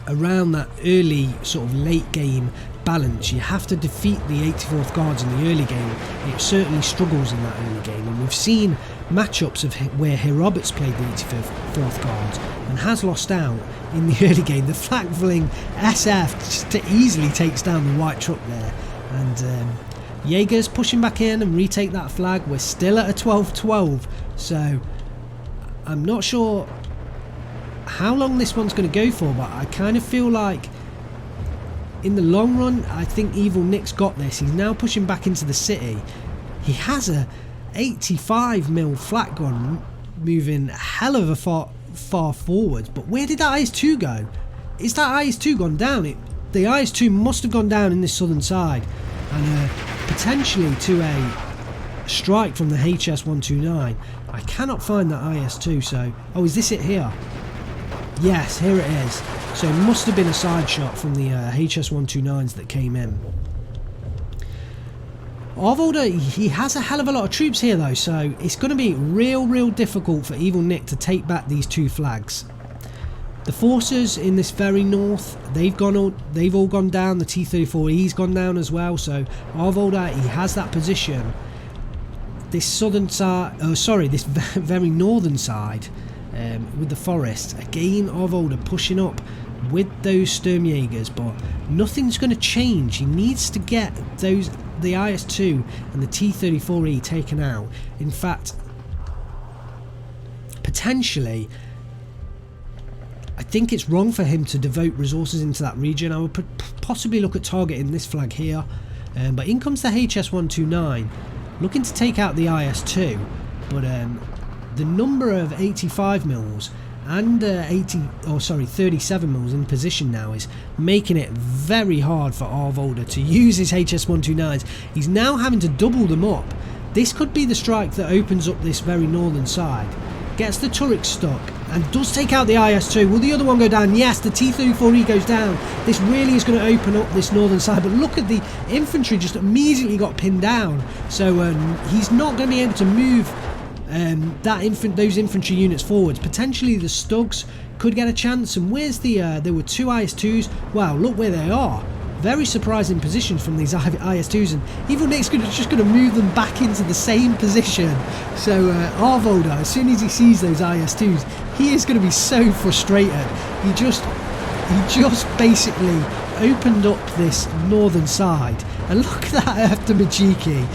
[SPEAKER 1] around that early sort of late game balance. You have to defeat the 84th Guards in the early game. It certainly struggles in that early game, and we've seen matchups of where Roberts played the 84th Guards and has lost out in the early game. The flak-fling SF just easily takes down the white truck there, and Jaegers pushing back in and retake that flag. We're still at a 12-12, so I'm not sure how long this one's going to go for, but I kind of feel like in the long run, I think Evilnick's got this. He's now pushing back into the city. He has a 85mm flat gun moving a hell of a far forwards, but where did that IS-2 go? Is that IS-2 gone down? The IS-2 must have gone down in this southern side, and potentially to a strike from the HS-129. I cannot find that IS-2, so... Oh, is this it here? Yes, here it is. So it must have been a side shot from the HS-129s that came in. Arvolder, he has a hell of a lot of troops here though, so it's going to be real difficult for Evilnick to take back these two flags. The forces in this very north, they've all gone down. The T-34E's gone down as well, so Arvolder, he has that position. This southern side, this very northern side, with the forest, again Arvolder pushing up with those Sturmjägers, but nothing's going to change. He needs to get the IS-2 and the T-34E taken out. In fact, potentially think it's wrong for him to devote resources into that region. I would possibly look at targeting this flag here. But in comes the HS-129, looking to take out the IS-2. But the number of 85 mils and 37 mils in position now is making it very hard for Arvolder to use his HS-129s. He's now having to double them up. This could be the strike that opens up this very northern side. Gets the turret stuck and does take out the IS-2. Will the other one go down? Yes, the T-34E goes down. This really is going to open up this northern side. But look at the infantry just immediately got pinned down. So he's not going to be able to move those infantry units forwards. Potentially the Stugs could get a chance. And where's the there were 2 IS-2s. Wow, look where they are. Very surprising positions from these IS-2s, and Evilnick8's just going to move them back into the same position. So Arvolder, as soon as he sees those IS-2s, he is going to be so frustrated. He just basically opened up this northern side, and look at that after Majiki.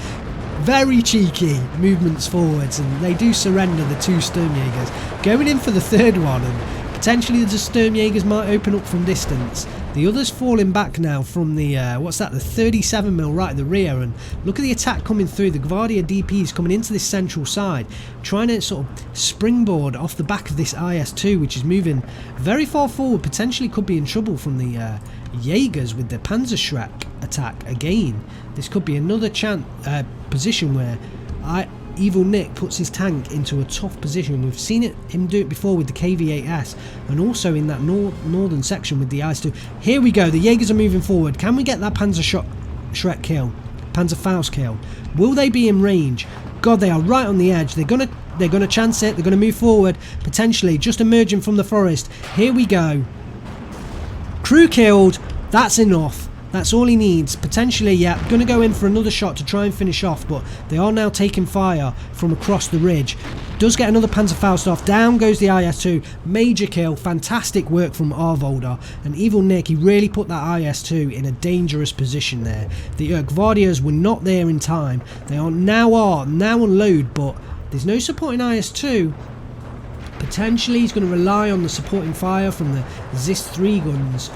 [SPEAKER 1] Very cheeky movements forwards, and they do surrender the 2 Sturmjägers. Going in for the 3rd one, and potentially the Sturmjägers might open up from distance. The others falling back now from the, what's that, the 37 mil right at the rear, and look at the attack coming through. The Gvardia DPs coming into this central side, trying to sort of springboard off the back of this IS-2, which is moving very far forward, potentially could be in trouble from the Jaegers with the Panzerschreck attack again. This could be another position where Evilnick puts his tank into a tough position. We've seen him do it before with the KV-8S, and also in that northern section with the IS-2. Here we go, the Jaegers are moving forward. Can we get that Panzerschreck kill? Panzerfaust kill? Will they be in range? God, they are right on the edge. They're gonna chance it. They're gonna move forward, potentially just emerging from the forest. Here we go. Crew killed. That's enough. That's all he needs. Potentially, yeah, going to go in for another shot to try and finish off, but they are now taking fire from across the ridge. Does get another Panzerfaust off. Down goes the IS-2. Major kill. Fantastic work from Arvolder. And Evilnick, he really put that IS-2 in a dangerous position there. The Gvardias were not there in time. They are now on load, but there's no supporting IS-2. Potentially, he's going to rely on the supporting fire from the ZIS-3 guns.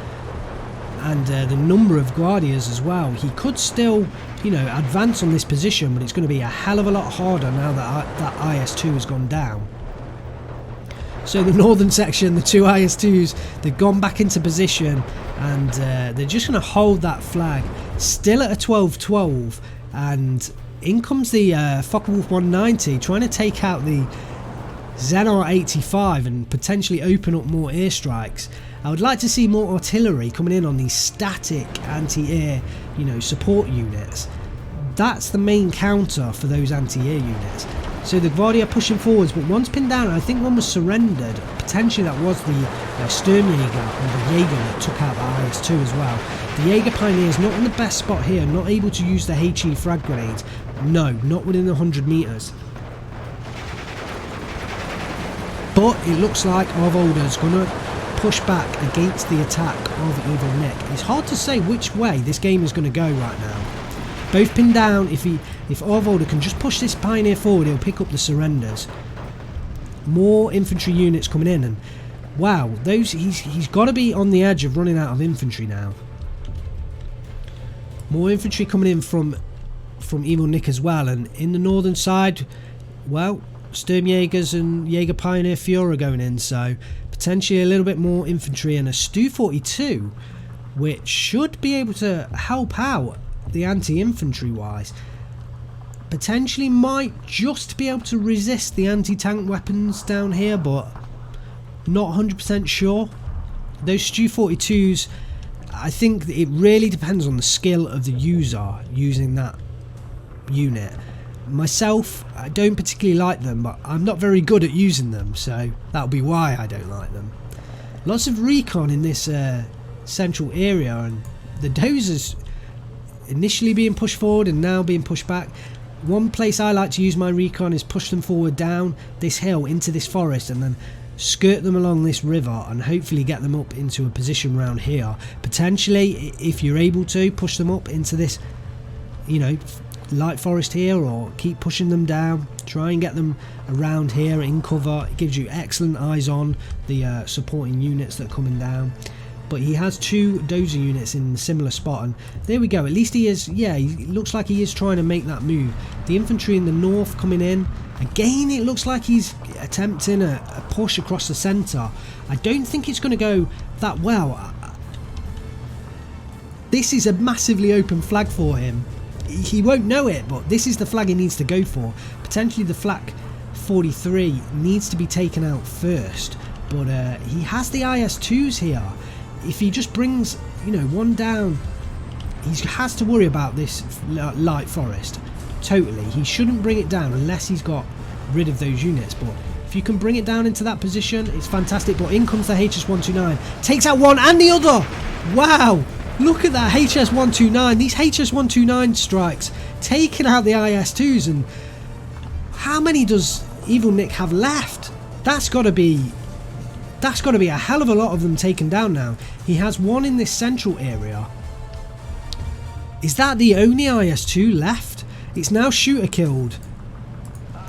[SPEAKER 1] And the number of Gvardias as well. He could still, you know, advance on this position, but it's going to be a hell of a lot harder now that that IS-2 has gone down. So the northern section, the 2 IS-2s, they've gone back into position, and they're just going to hold that flag, still at a 12-12, and in comes the Focke-Wulf 190, trying to take out the Zenar 85 and potentially open up more airstrikes. I would like to see more artillery coming in on these static anti-air, you know, support units. That's the main counter for those anti-air units. So the Gvardia pushing forwards, but one's pinned down. I think one was surrendered. Potentially that was the Sturmjäger or the Jaeger that took out the IS-2 as well. The Jaeger Pioneer's not in the best spot here, not able to use the HE frag grenades. No, not within the 100 metres. But it looks like Arvolder's going to push back against the attack of Evilnick. It's hard to say which way this game is going to go right now. Both pinned down. If Arvolder can just push this Pioneer forward, he'll pick up the surrenders. More infantry units coming in, and wow, he's got to be on the edge of running out of infantry now. More infantry coming in from Evilnick as well, and in the northern side, well, Sturmjägers and Jaeger Pioneer Führer going in, so potentially a little bit more infantry and a Stu-42, which should be able to help out the anti-infantry wise. Potentially might just be able to resist the anti-tank weapons down here, but not 100% sure. Those Stu-42s, I think it really depends on the skill of the user using that unit. Myself, I don't particularly like them, but I'm not very good at using them, so that'll be why I don't like them. Lots of recon in this central area, and the dozers initially being pushed forward and now being pushed back. One place I like to use my recon is push them forward down this hill into this forest and then skirt them along this river and hopefully get them up into a position round here. Potentially, if you're able to, push them up into this, you know, light forest here or keep pushing them down. Try and get them around here in cover. It gives you excellent eyes on the supporting units that are coming down. But he has 2 dozer units in a similar spot, and there we go. At least he is, yeah, he looks like he is trying to make that move. The infantry in the north coming in. Again, it looks like he's attempting a push across the centre. I don't think it's going to go that well. This is a massively open flag for him. He won't know it, but this is the flag he needs to go for. Potentially the flak 43 needs to be taken out first, but he has the IS-2s here. If he just brings, you know, one down, he has to worry about this light forest. Totally. He shouldn't bring it down unless he's got rid of those units, but if you can bring it down into that position, it's fantastic. But in comes the HS-129. Takes out one and the other. Wow. Look at that HS-129. These HS-129 strikes taking out the IS-2s. And how many does Evilnick have left? That's got to be a hell of a lot of them taken down now. He has one in this central area. Is that the only IS-2 left? It's now shooter killed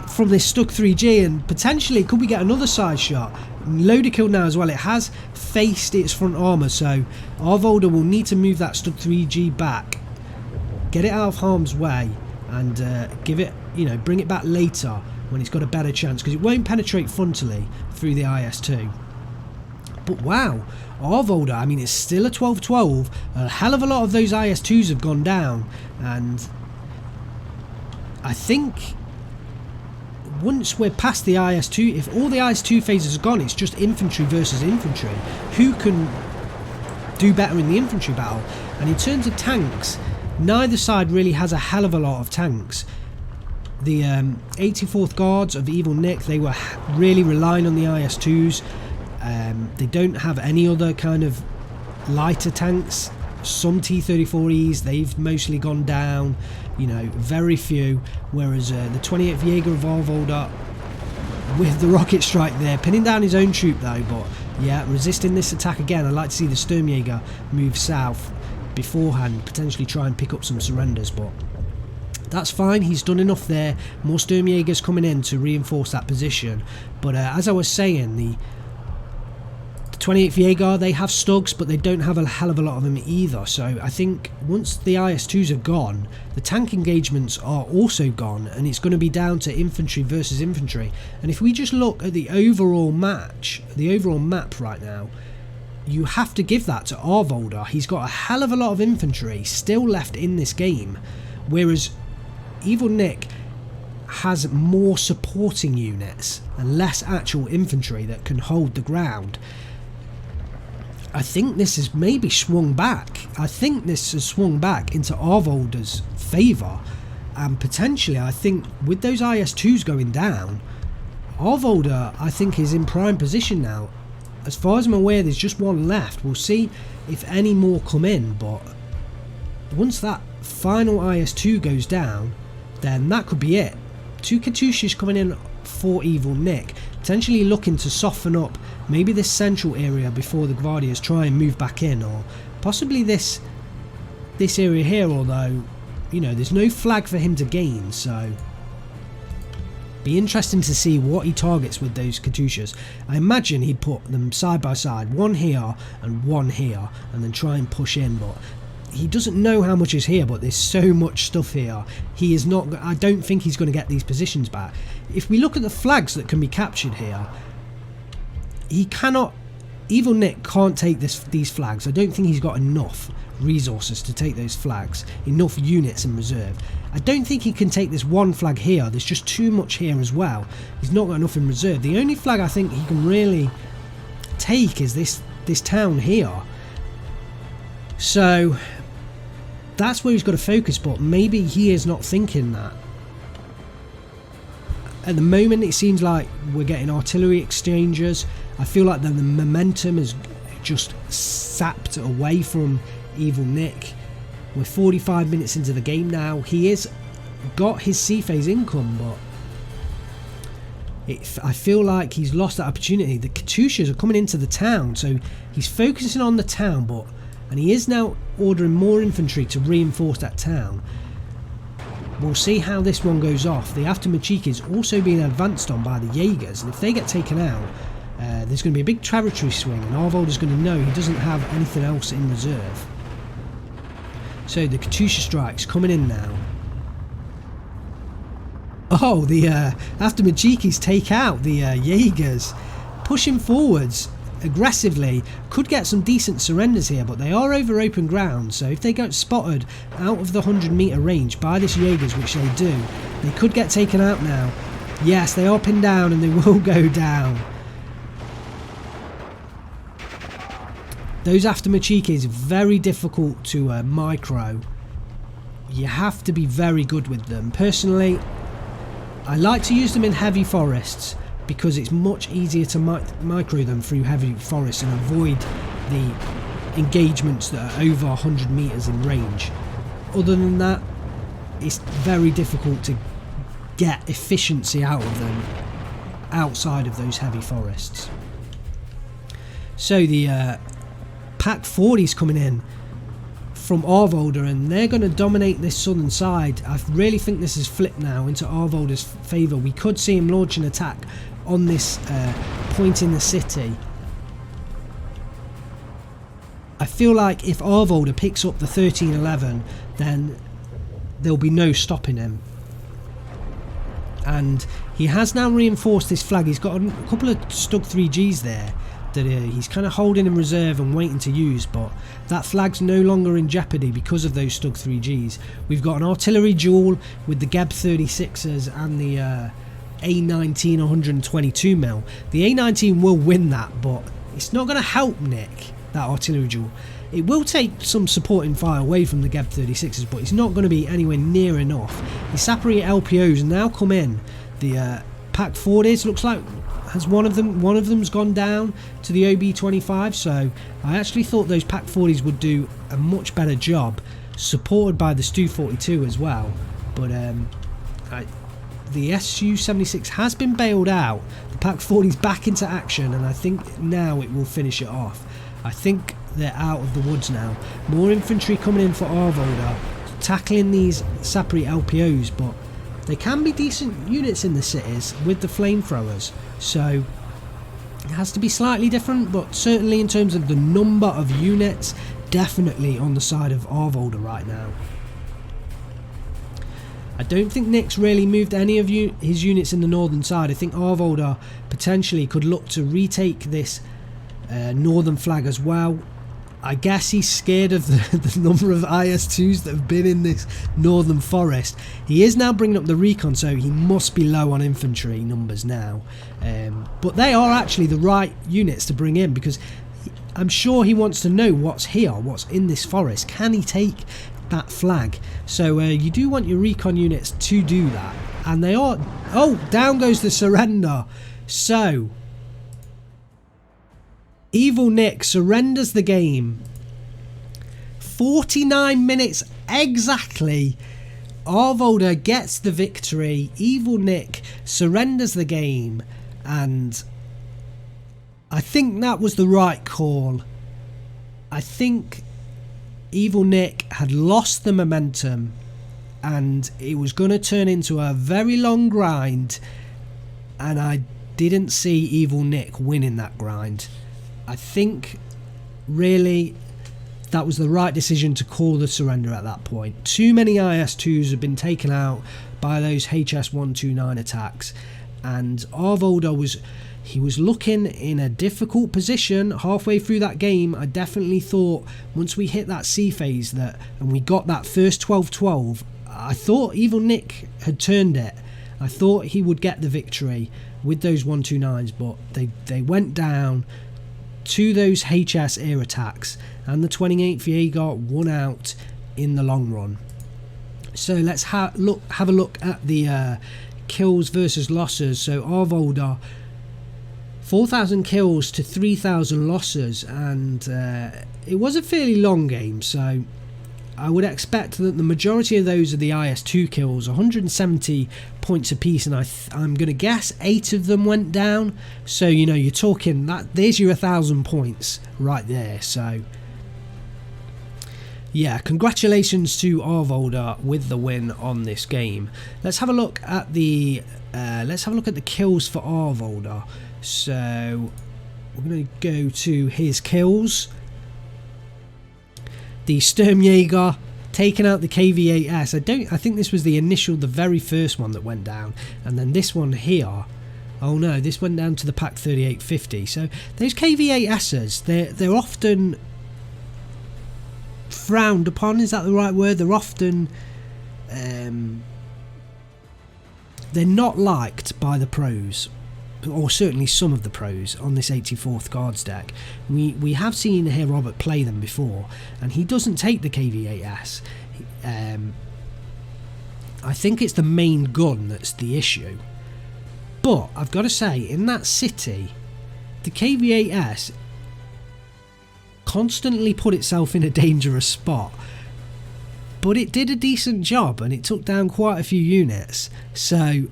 [SPEAKER 1] from this stuck 3G, and potentially could we get another side shot? Loader killed now as well. It has faced its front armour, so Arvolder will need to move that stuck 3G back, get it out of harm's way, and give it, you know, bring it back later when it's got a better chance, because it won't penetrate frontally through the IS-2. But wow, Arvolder, I mean, it's still a 12-12. A hell of a lot of those IS-2s have gone down, and I think once we're past the IS-2, if all the IS-2 phases are gone, it's just infantry versus infantry. Who can do better in the infantry battle? And in terms of tanks, neither side really has a hell of a lot of tanks. The 84th Guards of Evilnick, they were really relying on the IS-2s. They don't have any other kind of lighter tanks. Some T-34Es, they've mostly gone down, you know, very few. Whereas the 28th Jaeger of Arvolder, with the rocket strike there, pinning down his own troop though, but yeah, resisting this attack again. I'd like to see the Sturmjäger move south beforehand, potentially try and pick up some surrenders, but that's fine. He's done enough there. More Sturmjägers coming in to reinforce that position. But as I was saying, the 28th Jaeger, they have Stugs, but they don't have a hell of a lot of them either. So I think once the IS-2s are gone, the tank engagements are also gone, and it's going to be down to infantry versus infantry. And if we just look at the overall match, the overall map right now, you have to give that to Arvolder. He's got a hell of a lot of infantry still left in this game, whereas Evilnick has more supporting units and less actual infantry that can hold the ground. I think this has maybe swung back. I think this has swung back into Arvolder's favour, and potentially I think with those IS-2s going down, Arvolder I think is in prime position now. As far as I'm aware, there's just one left. We'll see if any more come in, but once that final IS-2 goes down, then that could be it. 2 Katyushas coming in for Evilnick, potentially looking to soften up maybe this central area before the Gvardias try and move back in, or possibly this area here, although, you know, there's no flag for him to gain, so be interesting to see what he targets with those Katyushas. I imagine he'd put them side by side, one here and one here, and then try and push in, but he doesn't know how much is here, but there's so much stuff here. He is not, I don't think he's going to get these positions back. If we look at the flags that can be captured here, he cannot, Evilnick can't take these flags. I don't think he's got enough resources to take those flags, enough units in reserve. I don't think he can take this one flag here. There's just too much here as well. He's not got enough in reserve. The only flag I think he can really take is this town here. So that's where he's got to focus, but maybe he is not thinking that. At the moment it seems like we're getting artillery exchanges. I feel like the momentum is just sapped away from Evilnick. We're 45 minutes into the game now. He has got his sea phase income, but I feel like he's lost that opportunity. The Katyushas are coming into the town, so he's focusing on the town, and he is now ordering more infantry to reinforce that town. we'll see how this one goes off. The Aftermachiki is also being advanced on by the Jaegers, and if they get taken out, there's going to be a big territory swing, and Arvolder's going to know he doesn't have anything else in reserve. So the Katyusha strikes coming in now. Oh, the Aftermachikis take out the Jaegers, pushing forwards aggressively. Could get some decent surrenders here, but they are over open ground, so if they get spotted out of the 100-meter range by this Jaegers, which they do, they could get taken out now. Yes, they are pinned down and they will go down. Those Aftermachikis are very difficult to micro. You have to be very good with them. Personally, I like to use them in heavy forests because it's much easier to micro them through heavy forests and avoid the engagements that are over 100 meters in range. Other than that, it's very difficult to get efficiency out of them outside of those heavy forests. So the Pack 40's coming in from Arvolder, and they're going to dominate this southern side. I really think this is flipped now into Arvolder's favour. We could see him launch an attack on this point in the city. I feel like if Arvolder picks up the 1311, then there'll be no stopping him. And he has now reinforced this flag. He's got a couple of Stug 3Gs there that he's kind of holding in reserve and waiting to use, but that flag's no longer in jeopardy because of those Stug 3Gs. We've got an artillery duel with the Geb 36s and the A19 122mm. The A19 will win that, but it's not going to help Nick, that artillery duel. It will take some supporting fire away from the Geb 36s, but it's not going to be anywhere near enough. The Sapri LPOs now come in. The Pack 40s looks like has one of them's gone down to the OB25, so I actually thought those Pack 40s would do a much better job, supported by the Stu 42 as well. But the SU-76 has been bailed out. The Pack 40's back into action, and I think now it will finish it off. I think they're out of the woods now. More infantry coming in for Arvolder, tackling these Sapri LPOs, but they can be decent units in the cities with the flamethrowers, so it has to be slightly different, but certainly in terms of the number of units, definitely on the side of Arvolder right now. I don't think Nick's really moved any of his units in the northern side. I think Arvolder potentially could look to retake this northern flag as well. I guess he's scared of the number of IS-2s that have been in this northern forest. He is now bringing up the recon, so he must be low on infantry numbers now. But they are actually the right units to bring in, because I'm sure he wants to know what's here, what's in this forest. Can he take that flag? So you do want your recon units to do that. And they are... Oh, down goes the surrender. So... Evilnick surrenders the game. 49 minutes exactly. Arvolder gets the victory. Evilnick surrenders the game, and I think that was the right call. I think Evilnick had lost the momentum, and it was going to turn into a very long grind, and I didn't see Evilnick winning that grind. I think really that was the right decision to call the surrender at that point. Too many IS-2s have been taken out by those HS-129 attacks, and Arvolder was looking in a difficult position halfway through that game. I definitely thought once we hit that C phase and we got that first 12-12, I thought Evilnick had turned it. I thought he would get the victory with those 129s, but they went down to those HS air attacks, and the 28th Jaeger won out in the long run. So let's have a look at the kills versus losses. So Arvolder, 4,000 kills to 3,000 losses, and it was a fairly long game, so I would expect that the majority of those are the IS-2 kills, 170 points apiece, and I'm going to guess 8 of them went down. So, you know, you're talking that there's your 1,000 points right there. So yeah, congratulations to Arvolder with the win on this game. Let's have a look at the kills for Arvolder. So we're going to go to his kills. The Sturmjäger taking out the KV8S. I think this was the very first one that went down, and then this one here. Oh no, this went down to the Pak 3850. So those KV8Ss, they're often frowned upon. Is that the right word? They're often they're not liked by the pros, or certainly some of the pros on this 84th Guards deck. We have seen here Robert play them before, and he doesn't take the KV8S. I think it's the main gun that's the issue. But I've got to say, in that city, the KV8S constantly put itself in a dangerous spot, but it did a decent job and it took down quite a few units. So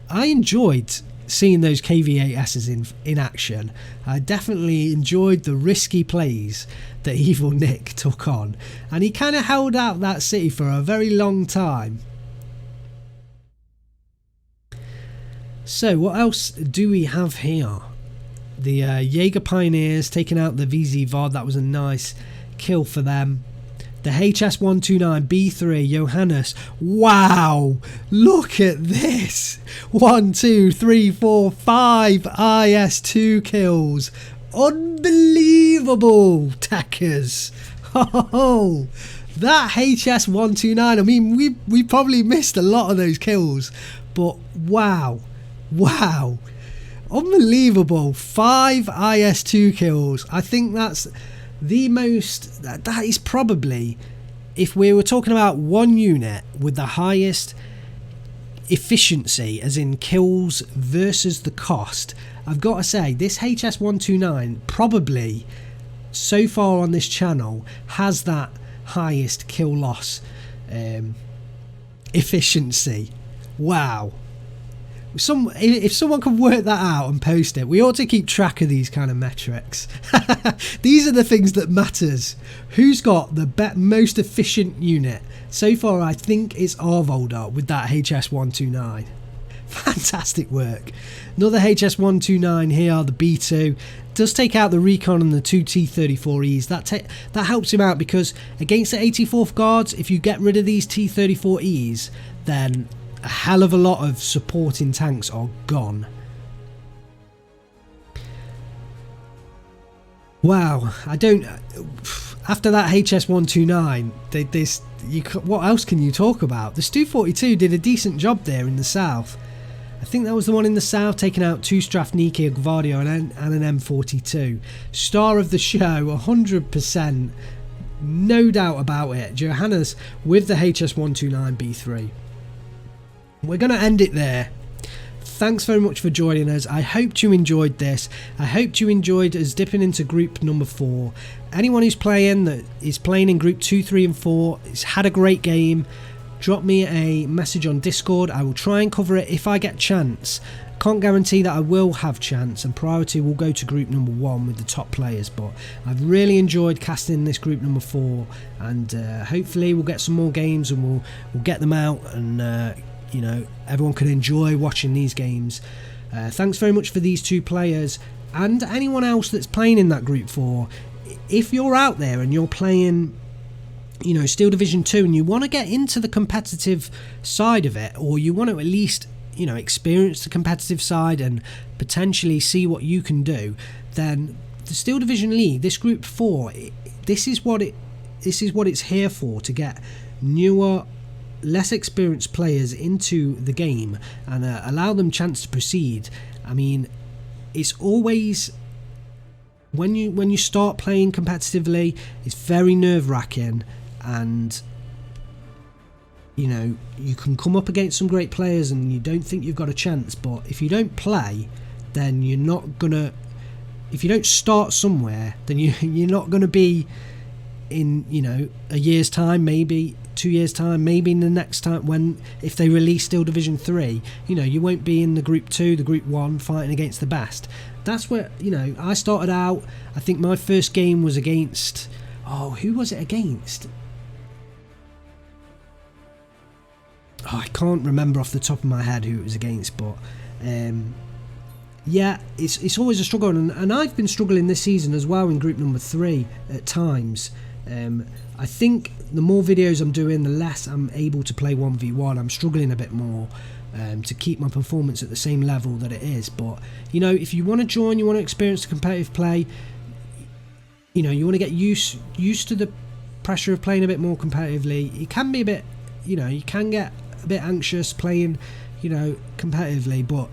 [SPEAKER 1] I enjoyed seeing those KV8Ss in action. I definitely enjoyed the risky plays that Evilnick took on, and he kind of held out that city for a very long time. So what else do we have here? The Jaeger Pioneers taking out the VZ VOD. That was a nice kill for them. The HS129B3 Johannes. Wow, look at this. 1, 2, 3, 4, 5 IS2 kills. Unbelievable, techers. Oh, that HS129. I mean, we probably missed a lot of those kills, but wow, unbelievable. 5 IS2 kills. I think that's the most, that is probably, if we were talking about one unit with the highest efficiency, as in kills versus the cost, I've got to say this HS129 probably so far on this channel has that highest kill loss efficiency. Wow. If someone can work that out and post it, we ought to keep track of these kind of metrics. These are the things that matters. Who's got the most efficient unit? So far, I think it's Arvolder with that HS129. Fantastic work. Another HS129 here, the B2. Does take out the Recon and the 2 T-34Es. That helps him out, because against the 84th Guards, if you get rid of these T-34Es, then a hell of a lot of supporting tanks are gone. Wow, I don't. After that HS129, what else can you talk about? The Stu-42 did a decent job there in the south. I think that was the one in the south, taking out 2 Strafniki, a Gvardio and an M42. Star of the show, 100%, no doubt about it. Johannes with the HS129B3. We're going to end it there. Thanks very much for joining us. I hope you enjoyed this. I hope you enjoyed us dipping into group number 4. Anyone who's playing that is playing in group 2, 3 and 4 has had a great game. Drop me a message on Discord. I will try and cover it if I get chance. Can't guarantee that I will have chance, and priority will go to group number 1 with the top players, but I've really enjoyed casting this group number 4, and hopefully we'll get some more games and we'll get them out, and you know, everyone can enjoy watching these games. Thanks very much for these 2 players, and anyone else that's playing in that group 4. If you're out there and you're playing, you know, Steel Division 2 and you want to get into the competitive side of it, or you want to at least, you know, experience the competitive side and potentially see what you can do, then the Steel Division League, this group 4, this is what it's here for, to get newer, less experienced players into the game and allow them chance to proceed. I mean, it's always, when you start playing competitively, it's very nerve-wracking, and you know, you can come up against some great players and you don't think you've got a chance, but if you don't play, then you're not gonna, if you don't start somewhere, then you're not gonna be in, you know, a year's time, maybe 2 years time, maybe in the next time, if they release Steel Division 3, you know, you won't be in the group 2, the group 1 fighting against the best. That's where, you know, I started out. I think my first game was against, oh, who was it against? I can't remember off the top of my head who it was against, but yeah, it's always a struggle, and I've been struggling this season as well in group number 3 at times. I think the more videos I'm doing, the less I'm able to play 1v1. I'm struggling a bit more to keep my performance at the same level that it is. But you know, if you want to join, you want to experience the competitive play, you know, you want to get used to the pressure of playing a bit more competitively. It can be a bit, you know, you can get a bit anxious playing, you know, competitively, but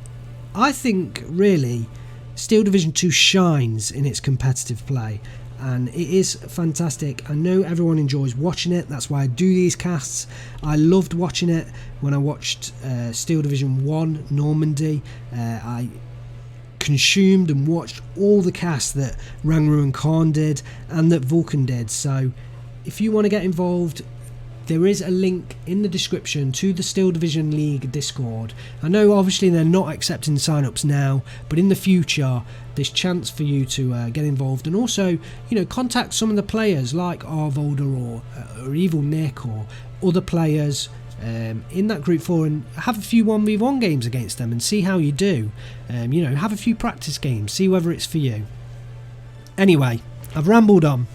[SPEAKER 1] I think really Steel Division 2 shines in its competitive play, and it is fantastic. I know everyone enjoys watching it, that's why I do these casts. I loved watching it when I watched Steel Division 1 Normandy. I consumed and watched all the casts that Rangru and Khan did and that Vulcan did. So if you want to get involved, there is a link in the description to the Steel Division League Discord. I know obviously they're not accepting sign-ups now, but in the future there's chance for you to get involved, and also, you know, contact some of the players like Arvolder or Evilnick8 or other players in that group 4, and have a few 1v1 games against them and see how you do. You know, have a few practice games, see whether it's for you. Anyway, I've rambled on.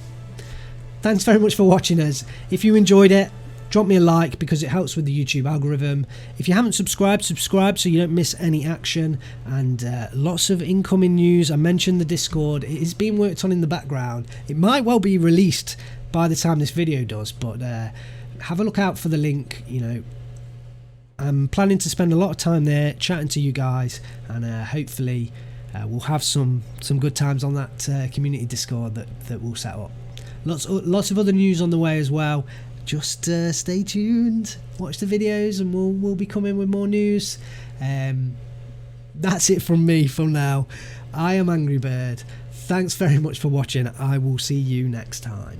[SPEAKER 1] Thanks very much for watching us. If you enjoyed it, drop me a like because it helps with the YouTube algorithm. If you haven't subscribed, subscribe so you don't miss any action, and lots of incoming news. I mentioned the Discord. It is being worked on in the background. It might well be released by the time this video does, but have a look out for the link. You know, I'm planning to spend a lot of time there chatting to you guys, and hopefully we'll have some good times on that community Discord that we'll set up. Lots of other news on the way as well. Just stay tuned, watch the videos, and we'll be coming with more news. That's it from me for now. I am AngryBird. Thanks very much for watching. I will see you next time.